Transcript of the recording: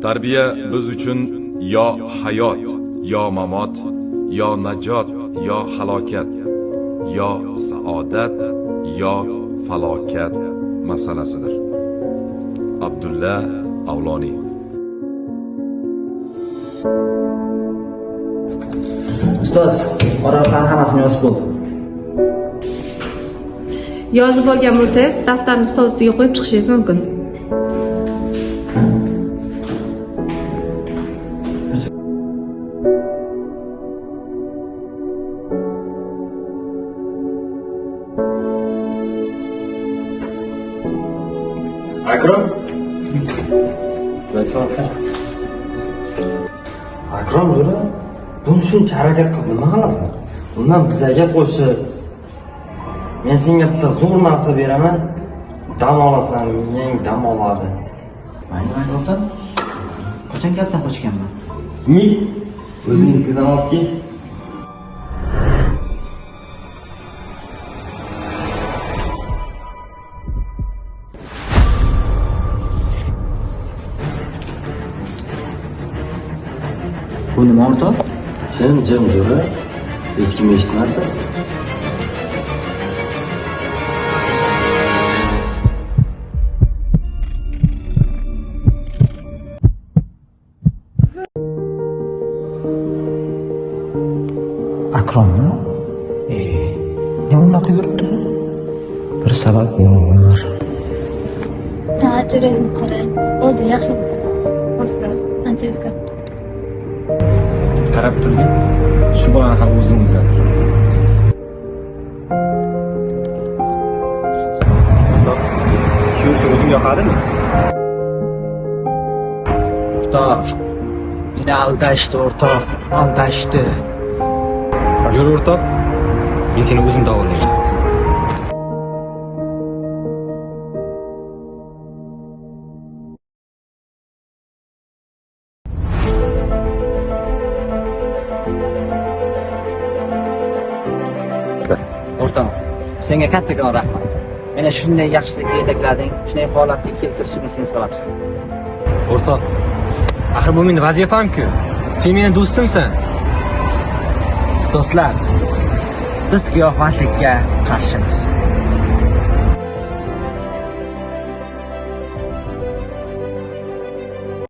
Tarbiya biz uchun yo hayot, yo mamot, yo najot, yo halokat, yo saodat, yo falokat masalasidir. Abdulla Avloniy. Ustoz, oraqani hammasini yozib bo'ldim. Yozib olgan bo'lsangiz, daftarni stol ustiga qo'yib chiqishingiz mumkin. Akrom? Akrom jura, buni shuncha harakat qilib nima qilasan? Undan bizga qo'shib, men senga bitta zo'r narsa beraman, dam olasan, miyang dam oladi. Mayli, o'rtoq. Qachon gapdan qochganman? O'zingizdan olib kel. Bu nima o'rtoq? Sen jim jura, hech kim eshitmasa. Akrommi? Nima unaqa yuribdi? Bir sabab bor. Jo'rangizni qarang. Bo'ldi, yaxshi bo'ladi. Hozir ancha o'zgarib ketdi. Qarab turgin, shu bolani ham o'zim uzatdim. O'rtoq, shu ishni o'zim yoqadimi? O'rtoq, meni aldashdi o'rtoq, aldashdi. Yur o'rtoq, men seni o'zim davolayman. O'rtoq, senga kattakon rahmat. Meni shunday yaxshilikka yetaklading, shunday holatga keltirishingga sen sababchisan. O'rtoq, axir bu mening vazifam-ku. Sen meni do'stimsan. Do'stlar, biz giyohvandlikka qarshimiz.